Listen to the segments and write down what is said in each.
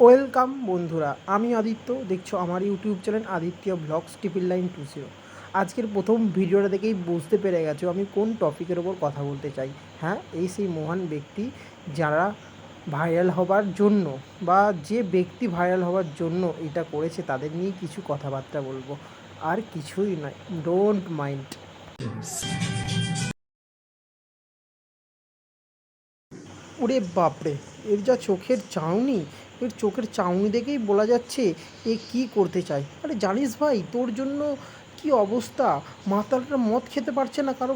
Welcome বন্ধুরা, আমি আদিত্য। দেখছো আমার ইউটিউব চ্যানেল আদিত্য ব্লগস 99920। আজকের প্রথম ভিডিওটা দেখেই বুঝতে পেরে গেছো আমি কোন টপিকের ওপর কথা বলতে চাই। হ্যাঁ, এই সেই মহান ব্যক্তি যারা ভাইরাল হবার জন্য বা যে ব্যক্তি ভাইরাল হওয়ার জন্য এটা করেছে তাদের নিয়ে কিছু কথাবার্তা বলবো, আর কিছুই নয়। Don't mind. ওরে বাপরে, এর যা চোখের চাউনি! এর চোখের চাউনি দেখেই বলা যাচ্ছে এ কী করতে চায়। আরে জানিস ভাই, তোর জন্য কি অবস্থা! মাতালটা মদ খেতে পারছে না কারো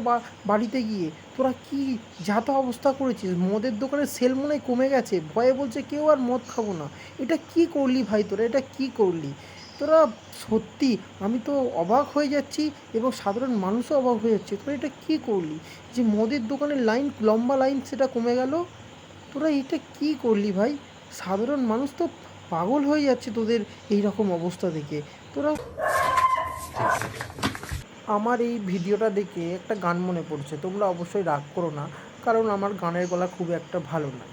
বাড়িতে গিয়ে। তোরা কি যাতা অবস্থা করেছিস! মদের দোকানের সেল মনে হয় কমে গেছে, ভয়ে বলছে কেউ আর মদ খাবো না। এটা কি করলি ভাই, তোরা এটা কি করলি তোরা! সত্যি আমি তো অবাক হয়ে যাচ্ছি এবং সাধারণ মানুষও অবাক হয়ে যাচ্ছে। তোরা এটা কি করলি যে মদের দোকানের লাইন, লম্বা লাইন, সেটা কমে গেল। তোরা এটা কী করলি ভাই! সাধারণ মানুষ তো পাগল হয়ে যাচ্ছে তোদের এই রকম অবস্থা দেখে। তোরা, আমার এই ভিডিওটা দেখে একটা গান মনে পড়ছে, তোমরা অবশ্যই রাগ করো না, কারণ আমার গানের গলা খুব একটা ভালো নয়।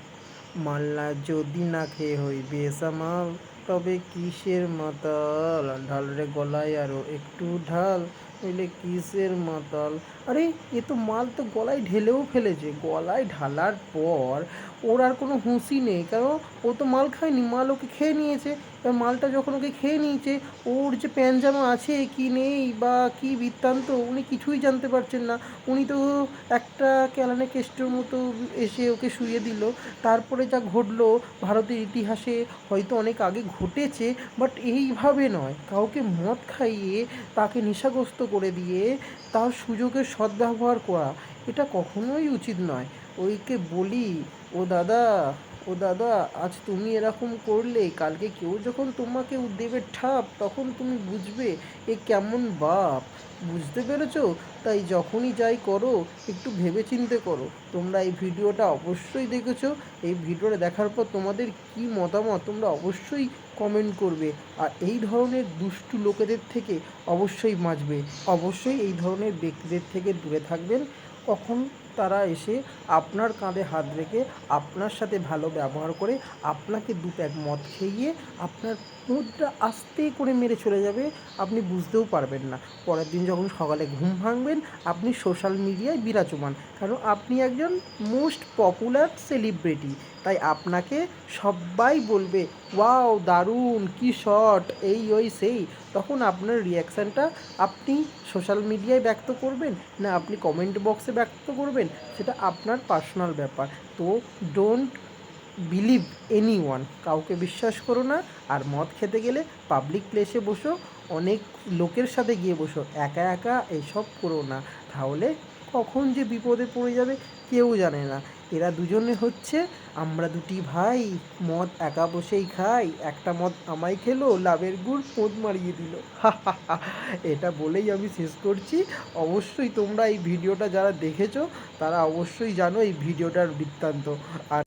মাল্লা যদি না খেয়ে হই বেসামাল, তবে কিসের মাতাল, ঢাল রে গলায় আরও একটু ঢাল, নইলে কিসের মাতাল। আরে এ তো মাল তো গলায় ঢেলেও ফেলেছে। গলায় ঢালার পর ওর আর কোনো হুঁশই নেই, কারণ ও তো মাল খায়নি, মাল ওকে খেয়ে নিয়েছে। এবার মালটা যখন ওকে খেয়ে নিয়েছে, ওর যে প্যান্ট জামা আছে কি নেই বা কী বৃত্তান্ত উনি কিছুই জানতে পারছেন না। উনি তো একটা ক্যালানে কেষ্টর মতো এসে ওকে শুইয়ে দিল। তারপরে যা ঘটলো ভারতের ইতিহাসে হয়তো অনেক আগে ঘটেছে, বাট এইভাবে নয়। কাউকে মদ খাইয়ে তাকে নেশাগ্রস্ত করে দিয়ে তার সুযোগের সদ্ব্যবহার করা, এটা কখনোই উচিত নয়। ওইকে বলি, ও দাদা, ও দাদা, আজ তুমি এরকম করলে, কালকে কেউ যখন তোমাকে দেবে ঠাপ, তখন তুমি বুঝবে এ কেমন বাপ। বুঝতে পেরেছো? তাই যখনই যাই করো একটু ভেবেচিন্তে করো। তোমরা এই ভিডিওটা অবশ্যই দেখেছো। এই ভিডিওটা দেখার পর তোমাদের কি মতামত তোমরা অবশ্যই কমেন্ট করবে। আর এই ধরনের দুষ্টু লোকেদের থেকে অবশ্যই বাঁচবে। অবশ্যই এই ধরনের ব্যক্তিদের থেকে দূরে থাকবেন। কখন তারা এসে আপনার কাঁধে হাত রেখে আপনার সাথে ভালো ব্যবহার করে আপনাকে দু প্যাক মদ খেয়ে আপনার মুদ্রা আস্তে করে মেরে চলে যাবে, আপনি বুঝতেও পারবেন না। পরের দিন যখন সকালে ঘুম ভাঙবেন, আপনি সোশ্যাল মিডিয়ায় বিরাজমান, কারণ আপনি একজন মোস্ট পপুলার সেলিব্রিটি। তাই আপনাকে সবাই বলবে, ওয়াও দারুণ, কী শট, এই ওই সেই। তখন আপনার রিয়াকশানটা আপনি সোশ্যাল মিডিয়ায় ব্যক্ত করবেন না আপনি কমেন্ট বক্সে ব্যক্ত করবেন, সেটা আপনার পার্সোনাল ব্যাপার। তো ডোন্ট বিলিভ এনিওয়ান, কাউকে বিশ্বাস করো না। আর মদ খেতে গেলে পাবলিক প্লেসে বসো, অনেক লোকের সাথে গিয়ে বসো, একা একা এসব করো না, তাহলে কখন যে বিপদে পড়ে যাবে কেউ জানে না। এরা দুজনে হচ্ছে আমরা দুটি ভাই, মদ একা বসেই খাই, একটা মদ আমায় খেলো, লাভের গুড় পোদ মারিয়ে দিল। এটা বলেই আমি শেষ করছি। অবশ্যই তোমরা এই ভিডিওটা যারা দেখেছো তারা অবশ্যই জানো এই ভিডিওটার বৃত্তান্ত। আর